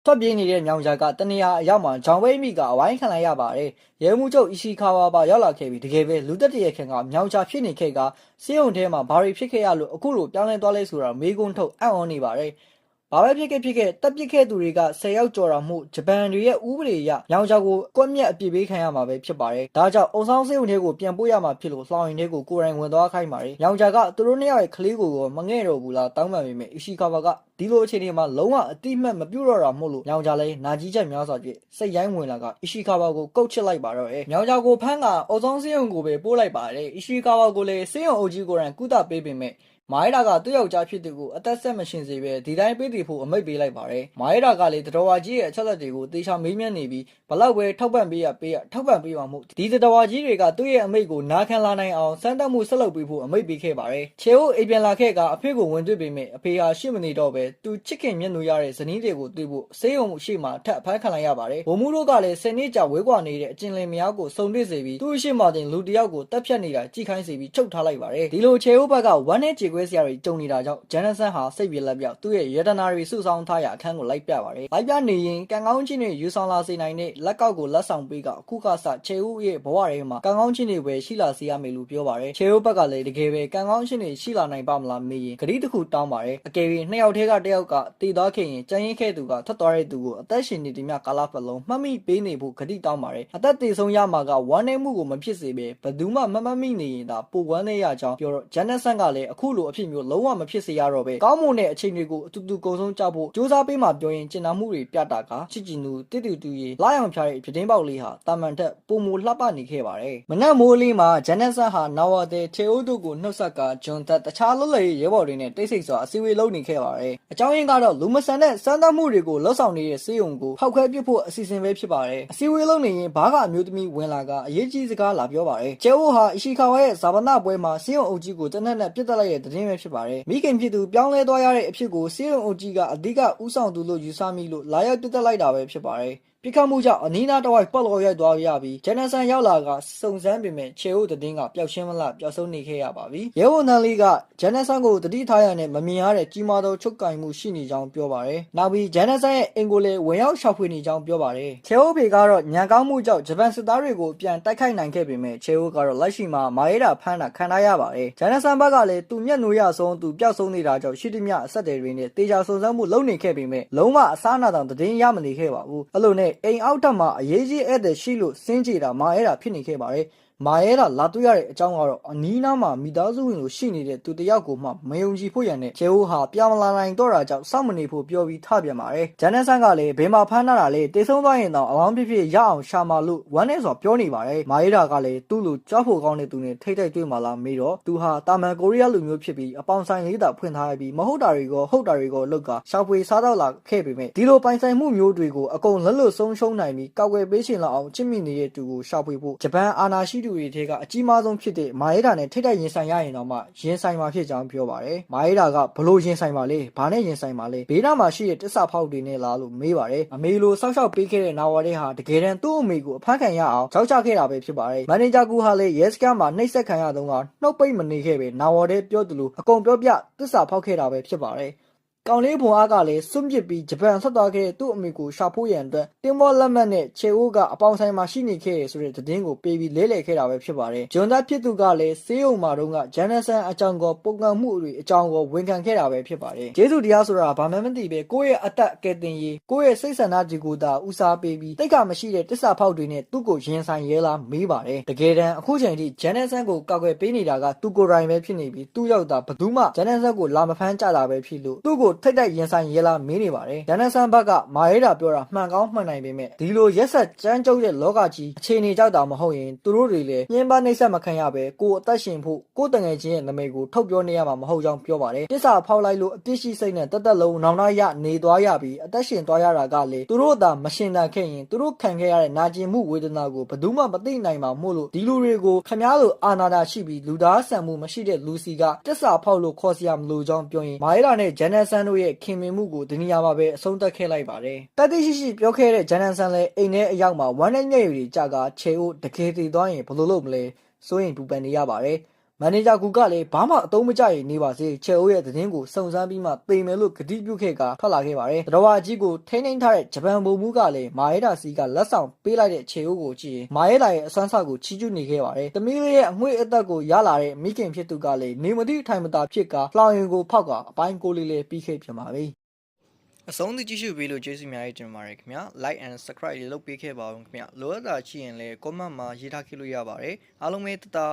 ထွက်ပြေးနေတဲ့မြောင်ဂျာကတနေရာအရောက်မှာဂျောင်ဝဲမိကအဝိုင်းခံလိုက်ရပါတယ်။ရဲမှုချုပ်အီရှိခါဝါပါရောက်လာခဲ့ပြီးတကယ်ပဲလူသက်တရခင်ကမြောင်ဂျာဖြစ်နေခဲ့ကစေယုံထဲမှာဘာတွေဖြစ်ခဲ့ရလို့အခုလိုပြောင်းလဲသွားလဲဆိုတာမေးခွန်းထုတ်အံ့ဩနေပါတယ်။ဘာပဲဖြစ်ခဲ့တပ်ပစ်ခဲ့သူတွေက10ယောက်ကျော်တော်မှုဂျပန်တွေရဲ့ဥပဒေအရမြောင်ဂျာကိုကွက်မြက်အပြစ်ပေးခံရမှာပဲဖြစ်ပါတယ်။ဒါကြောင့်အုံဆောင်စေယုံထဲကိုပြန်ပို့ရမှာဖြစ်လို့လှောင်ရင်တွေကိုကိုယ်တိုင်ဝင်သွားခိုင်းပါတယ်။မြောင်ဂျာကသူတို့နှစ်ယောက်ရဲ့ကလေးကိုမငဲ့တော့ဘူးလားတောင်းပန်ပေမဲ့အီရှိခါဝါကဒီလိုအခြေအနေမှာလုံးဝအတိမတ်မပြုတ်တော့တာမို့လို့မြောင်ဂျာလည်းနာကြီးချက်များစွာဖြင့်စိတ်ရိုင်းဝင်လာကအီရှိခါဝါကိုကုတ်ချစ်လိုက်ပါတော့တယ်။မြောင်ဂျာကိုဖမ်းကအုံဆောင်စေယုံကိုပဲပို့လိုက်ပါတယ်။အီရှိခါဝါကိုလည်းစေယုံအုပ်ကြီးကိုယ်တိုင်ကုသပေးပေမဲ့မာယေရာကသူ့ယောက်ျားဖြစ်သူကိုအသက်ဆက်မရှင်စေပဲဒီတိုင်းပေးတည်ဖို့အမိန့်ပေးလိုက်ပါတယ်။မာယေရာကလည်းတတော်ဝါကြီးရဲ့အချက်လက်တွေကိုသေချာမေးမြန်းနေပြီးဘလောက်ပဲထောက်ပံ့ပေးရထောက်ပံ့ပေးပါမှုဒီတတော်ဝါကြီးတွေကသူ့ရဲ့အမိန့်ကိုနာခံလာနိုင်အောင်စမ်းသပ်မှုဆက်လုပ်ပေးဖို့အမိန့်ပေးခဲ့ပါတယ်။ချေအိုးအိမ်ပြန်လာခဲ့ကအဖေကိုဝင်တွေ့ပေမဲ့အဖေဟာရှိမနေတော့ပဲသူချစ်ခင်မျက်နှာရတဲ့ဇနီးတွေကိုတွေ့ဖို့စေယုံမှုရှိမှထပ်အဖမ်းခံလိုက်ရပါတယ်။ဘုံမှုတို့ကလည်း10နှစ်ကြာဝဲကွာနေတဲ့အကျဉ်လင်မယားကိုစုံတွေ့စေပြီးသူ့ရှိမှတင်လူတယောက်ကိုတက်ဖြတ်နေတာကြိခိုင်းစေပြီးချုပ်ထားလိုက်ပါတယ်။ဒီလိုချေအိုးဘက်ကဝမ်းနဲ့ကြေခွဲစရာတွေကြုံနေတာကြောင့်ဂျန်နဆန်ဟာစိတ်ပြေလက်ပြောက်သူ့ရဲ့ရတနာတွေစုဆောင်းထားရာအခန်းကိုလိုက်ပြပါတယ်။လိုက်ပြနေရင်ကံကောင်းခြင်းတွေယူဆောင်လာစေနိုင်တဲ့လက်ကောက်ကိုလက်ဆောင်ပေးကအခုကစချေဦးရဲ့ဘဝထဲမှာကံကောင်းခြင်းတွေပဲရှိလာစေရမယ်လို့ပြောပါတယ်။ချေဦးဘက်ကလည်းတကယ်ပဲကံကောင်းခြင်းတွေရှိလာနိုင်ပါမလားမေးရင်ဂရီးတစ်ခုတောင်းပါတယ်။အကယ်၍နှစ်ယောက်ထဲကတစ်ယောက်ကတည်သွားခဲ့ရင်ကြံရင်ခဲ့သူကထွက်သွားတဲ့သူကိုအသက်ရှင်နေသည်များကာလပတ်လုံးမှတ်မိပေးနေဖို့ဂရီးတောင်းပါတယ်။အသက်တည်ဆုံးရမှာကဝမ်းနည်းမှုကိုမဖြစ်စေပဲဘယ်သူမှမမှတ်မိနေရင်ဒါပိုဝမ်းနည်းရကြောင်းပြောတော့ဂျန်နဆန်ကလည်းအခုလိုအဖြစ်မျိုးလုံးဝမဖြစ်စေရတော့ပဲကောင်းမွန်တဲ့အချိန်တွေကိုအတူတူကုံဆုံးကြဖို့စူးစမ်းပေးမှပြောရင်ကျင်နာမှုတွေပြတာကချစ်ကြည်သူတစ်တူတူရေလာအောင်ဖြားတဲ့ပြတင်းပေါက်လေးဟာတာမန်ထက်ပုံမလှပနေခဲ့ပါတယ်။မနက်မိုးလေးမှာဂျန်နဆန်ဟာနာဝါတဲ့ချေအိုးတို့ကိုနှုတ်ဆက်ကဂျွန်သက်တခြားလွတ်လပ်ရေးရဲဘော်တွေနဲ့တိတ်ဆိတ်စွာအစည်းအဝေးလုပ်နေခဲ့ပါတယ်။အကြောင်းရင်းကတော့လူမဆန်တဲ့စမ်းသပ်မှုတွေကိုလှုပ်ဆောင်နေတဲ့စေယုံကိုဖောက်ခွဲပစ်ဖို့အစီအစဉ်ပဲဖြစ်ပါတယ်။အစည်းအဝေးလုပ်နေရင်ဘာကအမျိုးသမီးဝင်လာကအရေးကြီးစကားလာပြောပါတယ်။ချေအိုးဟာအရှိခါဝါရဲ့ဇာပနာပွဲမှာစေယုံအုပ်ကြီးကိုတနက်နဲ့ပြစ်တက်လိုက်တဲ့သတင်းပဲဖြစ်ပါတယ်။မိခင်ဖြစ်သူပြောင်းလဲသွားရတဲ့အဖြစ်ကိုစေယုံအုပ်ကြီးကအဓိကဥဆောင်သူလို့ယူဆမိလို့လာရောက်ပြစ်တက်လိုက်တာပဲဖြစ်ပါတယ်။ပြစ်ခတ်မှုကြောင့်အနီးနားတစ်ဝိုက်ပတ်လော်ရိုက်သွားရပြီးဂျန်နဆန်ရောက်လာကစုံစမ်းပေမဲ့ချေအိုးသတင်းကပျောက်ရှင်းမလားပျောက်ဆုံးနေခဲ့ရပါပြီ။ရဲဝန်ထမ်းလေးကဂျန်နဆန်ကိုတတိထားရနဲ့မမြင်ရတဲ့ကြီးမားသောချုပ်ကင်မှုရှိနေကြောင်းပြောပါတယ်။နောက်ပြီးဂျန်နဆန်ရဲ့အင်ကိုလည်းဝင်ရောက်ရှောက်ဖွေနေကြောင်းပြောပါတယ်။ချေအိုးဖေကတော့ညံကောင်းမှုကြောင့်ဂျပန်စစ်သားတွေကိုပြန်တိုက်ခိုက်နိုင်ခဲ့ပေမဲ့ချေအိုးကတော့လက်ရှိမှာမာယေရာဖမ်းတာခံထားရပါတယ်။ဂျန်နဆန်ဘက်ကလည်းသူမျက်နှာရဆုံးသူပျောက်ဆုံးနေတာကြောင့်ရှိသမျှအဆက်တွေနဲ့တေချာစုံစမ်းမှုလုပ်နေခဲ့ပေမဲ့လုံးဝအစားအနာတောင်သတင်းရမနေခဲ့ပါဘူး။အဲ့လိုနဲ့အိမ်အောက်ထပ်မှာအရေးကြီးဧည့်သည်ရှိလို့စင်းကြေတာမာယေရာဖြစ်နေခဲ့ပါတယ်။မာယေရာလာတွေ့ရတဲ့အကြောင်းကတော့အနီးနားမှာမိသားစုဝင်လိုရှိနေတဲ့သူတယောက်ကိုမှမယုံကြည်ဖို့ရန်နဲ့ချေအိုးဟာပြောင်းလာနိုင်တော့တာကြောင့်စောင့်မနေဖို့ပြောပြီးထပြန်ပါတယ်။ဂျန်နဆန်ကလည်းဘယ်မှာဖမ်းထားတာလဲတေဆုံးသွားရင်တော့အလောင်းဖြစ်ဖြစ်ရအောင်ရှာမှာလို့ဝမ်းနဲ့ဆိုပြောနေပါတယ်။မာယေရာကလည်းသူ့လိုကြောက်ဖို့ကောင်းတဲ့သူနဲ့ထိတ်တိုက်တွေ့မှလားမေးတော့သူဟာတာမန်ကိုရီးယားလူမျိုးဖြစ်ပြီးအပေါင်ဆိုင်လေးသာဖွင့်ထားပြီးမဟုတ်တာတွေကိုဟုတ်တာတွေကိုလောက်ကရှောက်ဖွေစားတော့လာခဲ့ပေမဲ့ဒီလိုပိုင်ဆိုင်မှုမျိုးတွေကိုအကုန်လက်လွတ်ဆုံးရှုံးနိုင်ပြီးကောက်ွယ်ပေးရှင်လောက်အောင်ချစ်မိနေတဲ့သူကိုရှောက်ဖွေဖို့ဂျပန်အာဏာရှိသူတွေထဲကအကြီးမားဆုံးဖြစ်တဲ့မာယေရာနဲ့ထိတ်တိုက်ရင်ဆိုင်ရရင်တော့မှရင်ဆိုင်မှာဖြစ်ကြောင်းပြောပါတယ်။မာယေရာကဘလို့ရင်ဆိုင်ပါလဲဘာနဲ့ရင်ဆိုင်ပါလဲဘေးနားမှာရှိတဲ့တစ္ဆာဖောက်တွေနဲ့လားလို့မေးပါတယ်။အမေလိုဆောက်ရှောက်ပေးခဲ့တဲ့နာဝါတဲ့ဟာတကယ်တမ်းသူ့အမေကိုအဖမ်းခံရအောင်ကြောက်ချခဲ့တာပဲဖြစ်ပါတယ်။မန်နေဂျာကူဟာလည်းရဲစခန်းမှာနှိပ်စက်ခံရတော့ကနှုတ်ပိတ်မနေခဲ့ပဲနာဝါတဲ့ပြောသူလိုအကုန်ပြောပြတစ္ဆာဖောက်ခဲ့တာပဲဖြစ်ပါတယ်။ကောင်လေးဘုံအားကလည်းစွန့်ပစ်ပြီးဂျပန်ဆက်သွားခဲ့တဲ့သူ့အမေကိုရှာဖို့ရန်အတွက်တင်မောလက်မှတ်နဲ့ချေအိုးကအပေါင်ဆိုင်မှာရှိနေခဲ့ရဆိုတဲ့သတင်းကိုပေးပြီးလဲလှယ်ခဲ့တာပဲဖြစ်ပါတယ်။ဂျွန်သားဖြစ်သူကလည်းစေးုံမာတုန်းကဂျန်နဆန်အကြောင်းကိုပုံကံမှုတွေအကြောင်းကိုဝန်ခံခဲ့တာပဲဖြစ်ပါတယ်။ကျေးဇူးတရားဆိုတာဘာမှမသိပဲကိုယ့်ရဲ့အသက်ကဲတင်ရေးကိုယ့်ရဲ့စိတ်ဆန္ဒကြီးကိုသာဦးစားပေးပြီးတိတ်ကမရှိတဲ့တစ္ဆာဖောက်တွေနဲ့သူ့ကိုရင်ဆိုင်ရဲလားမေးပါတယ်။တကယ်တမ်းအခုချိန်ထိဂျန်နဆန်ကိုကောက်ွယ်ပေးနေတာကသူကိုယ်တိုင်ပဲဖြစ်နေပြီးသူ့ရောက်တာဘယ်သူမှဂျန်နဆန်ကိုလာမဖမ်းကြတာပဲဖြစ်လို့သူ့ကိုထိတ်တိုက်ရင်ဆိုင်ရဲလားမေးနေပါတယ်။ဂျန်နဆန်ဘက်ကမာယေရာပြောတာမှန်ကောင်းမှန်နိုင်ပေမဲ့ဒီလိုရက်ဆက်ကြမ်းကြုတ်တဲ့လောကကြီးအခြေအနေကြောက်တာမဟုတ်ရင်သူတို့တွေလည်းညှင်းပန်းနှိပ်စက်မခံရပဲကိုယ်အသက်ရှင်ဖို့ကိုယ်တငယ်ချင်းရဲ့နာမည်ကိုထုတ်ပြောနေရမှာမဟုတ်ကြောင်းပြောပါတယ်။တစ္ဆာဖောက်လိုက်လို့အပြစ်ရှိစိတ်နဲ့တက်တက်လုံးနောင်နာရနေသွားရပြီးအသက်ရှင်သွားရတာကလေသူတို့သာမရှင်တန်ခဲ့ရင်သူတို့ခံခဲ့ရတဲ့နာကျင်မှုဝေဒနာကိုဘယ်သူမှမသိနိုင်မှာမို့လို့ဒီလူတွေကိုခမားလိုအာနာတာရှိပြီးလူသားဆန်မှုမရှိတဲ့လူစီကတစ္ဆာဖောက်လို့ခေါ်စရာမလိုကြောင်းပြောရင်မာယေရာနဲ့ဂျန်နဆန်တို့ရဲ့ခင်မင်မှုကိုဒီနေရာမှာပဲအဆုံးသတ်ခဲ့လိုက်ပါတယ်။တတိရှိပြောခဲ့တဲ့ဂျန်နဆန်လည်းအိမ်ထဲအရောက်မှာဝမ်းနဲ့ညက်ရည်ကြကချေအိုးတကယ်တည်သွားရင်ဘယ်လိုလုပ်မလဲစိုးရင်ပူပန်နေရပါတယ်။ မန်နေဂျာကူကလည်းဘာမှအသုံးမကျရင်နေပါစေချယ်အိုရဲ့သတင်းကိုစုံစမ်းပြီးမှသိမယ်လို့ကတိပြုခဲ့ကထွက်လာခဲ့ပါတယ်တော်ဝါကြီးကိုထိန်းသိမ်းထားတဲ့ဂျပန်ဗိုလ်မှူးကလည်းမာရဲတာစီကလက်ဆောင်ပေးလိုက်တဲ့ချယ်အိုကိုကြည့်ရင်မာရဲတာရဲ့အစွမ်းစားကိုချီးကျူးနေခဲ့ပါတယ်သမီးလေးရဲ့အငွေ့အသက်ကိုရလာတဲ့မိခင်ဖြစ်သူကလည်းနေမတိထိုင်မသာဖြစ်ကလှောင်ရင်ကိုဖောက်ကအပိုင်းကိုလေးလေးပြီးခဲ့ပြန်ပါပြီအဆုံးထိကြည့်ရှုပေးလို့ကျေးဇူးများတင်ပါတယ်ခင်ဗျာ like and subscribe လုပ်ပေးခဲ့ပါဦးခင်ဗျာလိုအပ်တာရှိရင်လည်း comment မှာရေးထားခဲ့လို့ရပါတယ်အားလုံးပဲတတာ